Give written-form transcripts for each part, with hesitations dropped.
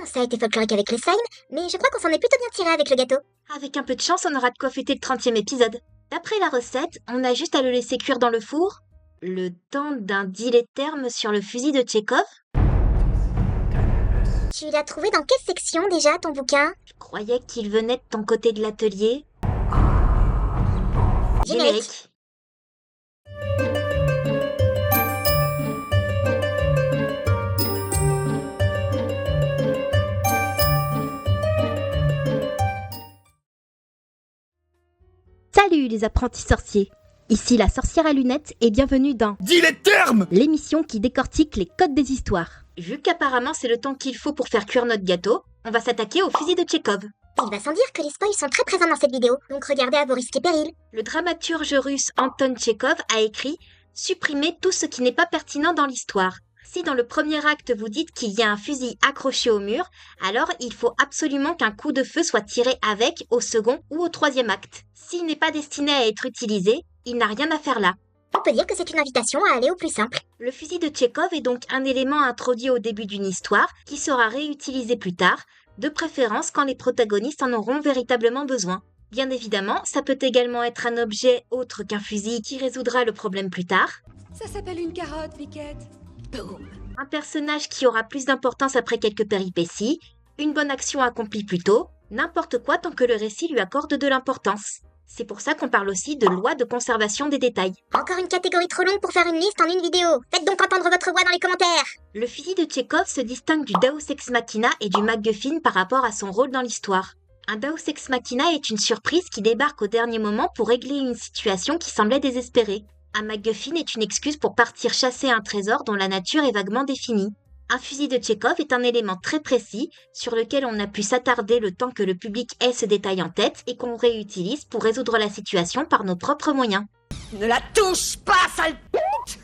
ça a été folklorique avec les slimes, mais je crois qu'on s'en est plutôt bien tiré avec le gâteau. Avec un peu de chance, on aura de quoi fêter le 30e épisode. D'après la recette, on a juste à le laisser cuire dans le four le temps d'un dilétherme sur le fusil de Tchekhov. Tu l'as trouvé dans quelle section déjà, ton bouquin? Je croyais qu'il venait de ton côté de l'atelier. Générique. Salut les apprentis sorciers. Ici la sorcière à lunettes et bienvenue dans Dis les termes! L'émission qui décortique les codes des histoires. Vu qu'apparemment c'est le temps qu'il faut pour faire cuire notre gâteau, on va s'attaquer au fusil de Tchekhov. Il va sans dire que les spoils sont très présents dans cette vidéo, donc regardez à vos risques et périls. Le dramaturge russe Anton Tchekhov a écrit « Supprimez tout ce qui n'est pas pertinent dans l'histoire ». Si dans le premier acte vous dites qu'il y a un fusil accroché au mur, alors il faut absolument qu'un coup de feu soit tiré avec au second ou au troisième acte. S'il n'est pas destiné à être utilisé, il n'a rien à faire là. On peut dire que c'est une invitation à aller au plus simple. Le fusil de Tchekhov est donc un élément introduit au début d'une histoire qui sera réutilisé plus tard, de préférence quand les protagonistes en auront véritablement besoin. Bien évidemment, ça peut également être un objet autre qu'un fusil qui résoudra le problème plus tard. Ça s'appelle une carotte, Piquette. Boum. Un personnage qui aura plus d'importance après quelques péripéties, une bonne action accomplie plus tôt, n'importe quoi tant que le récit lui accorde de l'importance. C'est pour ça qu'on parle aussi de loi de conservation des détails. Encore une catégorie trop longue pour faire une liste en une vidéo. Faites donc entendre votre voix dans les commentaires. Le fusil de Tchekhov se distingue du Deus Ex Machina et du MacGuffin par rapport à son rôle dans l'histoire. Un Deus Ex Machina est une surprise qui débarque au dernier moment pour régler une situation qui semblait désespérée. Un MacGuffin est une excuse pour partir chasser un trésor dont la nature est vaguement définie. Un fusil de Tchekhov est un élément très précis sur lequel on a pu s'attarder le temps que le public ait ce détail en tête et qu'on réutilise pour résoudre la situation par nos propres moyens. Ne la touche pas, sale p***!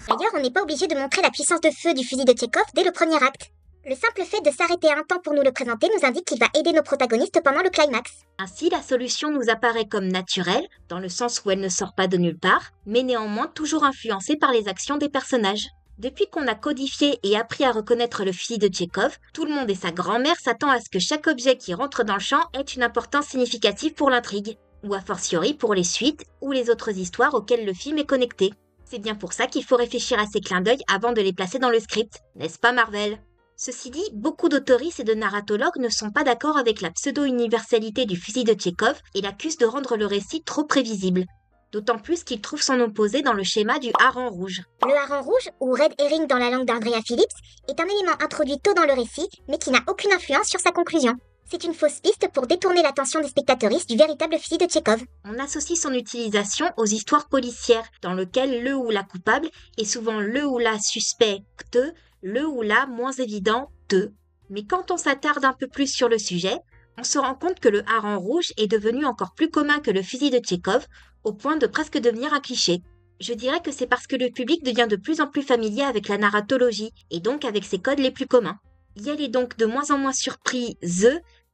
D'ailleurs, on n'est pas obligé de montrer la puissance de feu du fusil de Tchekhov dès le premier acte. Le simple fait de s'arrêter un temps pour nous le présenter nous indique qu'il va aider nos protagonistes pendant le climax. Ainsi, la solution nous apparaît comme naturelle, dans le sens où elle ne sort pas de nulle part, mais néanmoins toujours influencée par les actions des personnages. Depuis qu'on a codifié et appris à reconnaître le fusil de Tchekhov, tout le monde et sa grand-mère s'attend à ce que chaque objet qui rentre dans le champ ait une importance significative pour l'intrigue, ou a fortiori pour les suites ou les autres histoires auxquelles le film est connecté. C'est bien pour ça qu'il faut réfléchir à ces clins d'œil avant de les placer dans le script, n'est-ce pas Marvel ? Ceci dit, beaucoup d'autoristes et de narratologues ne sont pas d'accord avec la pseudo-universalité du fusil de Tchekhov et l'accusent de rendre le récit trop prévisible. D'autant plus qu'ils trouvent son opposé dans le schéma du hareng rouge. Le hareng rouge, ou red herring dans la langue d'Andrea Phillips, est un élément introduit tôt dans le récit, mais qui n'a aucune influence sur sa conclusion. C'est une fausse piste pour détourner l'attention des spectateuristes du véritable fusil de Tchekhov. On associe son utilisation aux histoires policières, dans lesquelles le ou la coupable est souvent le ou la suspecte, le ou la moins évident de. Mais quand on s'attarde un peu plus sur le sujet, on se rend compte que le hareng rouge est devenu encore plus commun que le fusil de Tchekhov, au point de presque devenir un cliché. Je dirais que c'est parce que le public devient de plus en plus familier avec la narratologie, et donc avec ses codes les plus communs. Il est donc de moins en moins surpris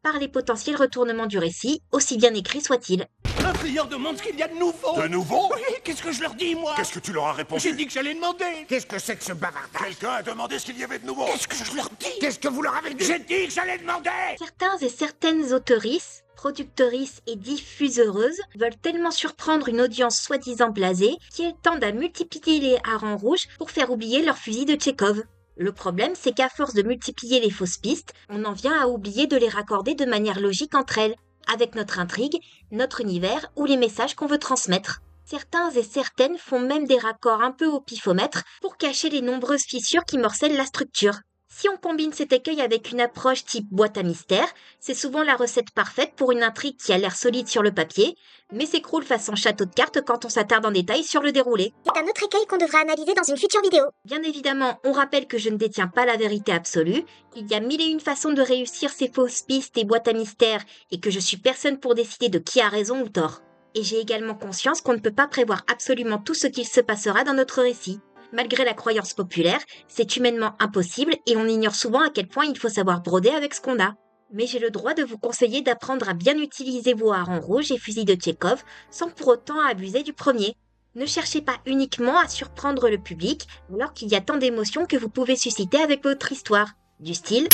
par les potentiels retournements du récit, aussi bien écrits soient-ils. Un client demande ce qu'il y a de nouveau. De nouveau? Oui, qu'est-ce que je leur dis, moi? Qu'est-ce que tu leur as répondu? J'ai dit que j'allais demander. Qu'est-ce que c'est que ce bavardage? Quelqu'un a demandé ce qu'il y avait de nouveau. Qu'est-ce que je leur dis? Qu'est-ce que vous leur avez dit? J'ai dit que j'allais demander. Certains et certaines auteurices, productrices et diffuseuses veulent tellement surprendre une audience soi-disant blasée qu'elles tendent à multiplier les harengs rouges pour faire oublier leur fusil de Tchekhov. Le problème, c'est qu'à force de multiplier les fausses pistes, on en vient à oublier de les raccorder de manière logique entre elles, avec notre intrigue, notre univers ou les messages qu'on veut transmettre. Certains et certaines font même des raccords un peu au pifomètre pour cacher les nombreuses fissures qui morcellent la structure. Si on combine cet écueil avec une approche type boîte à mystère, c'est souvent la recette parfaite pour une intrigue qui a l'air solide sur le papier, mais s'écroule façon château de cartes quand on s'attarde en détail sur le déroulé. C'est un autre écueil qu'on devra analyser dans une future vidéo. Bien évidemment, on rappelle que je ne détiens pas la vérité absolue, qu'il y a mille et une façons de réussir ces fausses pistes et boîtes à mystère, et que je suis personne pour décider de qui a raison ou tort. Et j'ai également conscience qu'on ne peut pas prévoir absolument tout ce qu'il se passera dans notre récit. Malgré la croyance populaire, c'est humainement impossible et on ignore souvent à quel point il faut savoir broder avec ce qu'on a. Mais j'ai le droit de vous conseiller d'apprendre à bien utiliser vos harengs rouges et fusils de Tchekhov sans pour autant abuser du premier. Ne cherchez pas uniquement à surprendre le public alors qu'il y a tant d'émotions que vous pouvez susciter avec votre histoire. Du style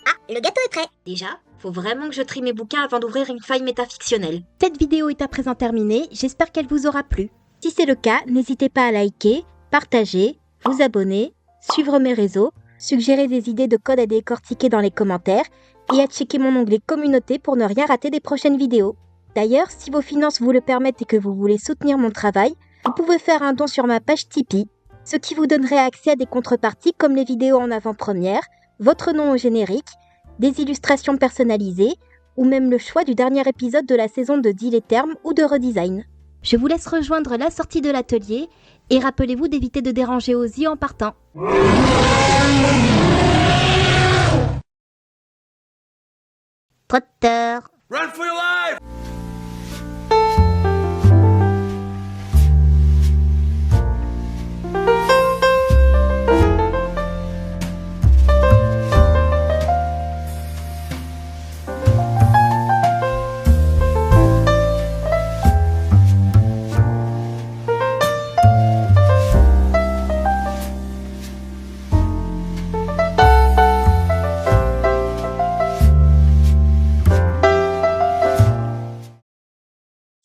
Ah, le gâteau est prêt. Déjà, faut vraiment que je trie mes bouquins avant d'ouvrir une faille métafictionnelle. Cette vidéo est à présent terminée, j'espère qu'elle vous aura plu. Si c'est le cas, n'hésitez pas à liker, partager, vous abonner, suivre mes réseaux, suggérer des idées de code à décortiquer dans les commentaires et à checker mon onglet communauté pour ne rien rater des prochaines vidéos. D'ailleurs, si vos finances vous le permettent et que vous voulez soutenir mon travail, vous pouvez faire un don sur ma page Tipeee, ce qui vous donnerait accès à des contreparties comme les vidéos en avant-première, votre nom au générique, des illustrations personnalisées ou même le choix du dernier épisode de la saison de Deal et Terme ou de Redesign. Je vous laisse rejoindre la sortie de l'atelier et rappelez-vous d'éviter de déranger Ozzy en partant. Potter. Run for your life!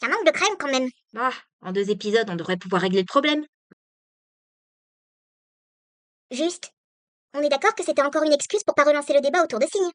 Ça manque de crème quand même. Ah, en 2 épisodes, on devrait pouvoir régler le problème. Juste. On est d'accord que c'était encore une excuse pour pas relancer le débat autour de Signe.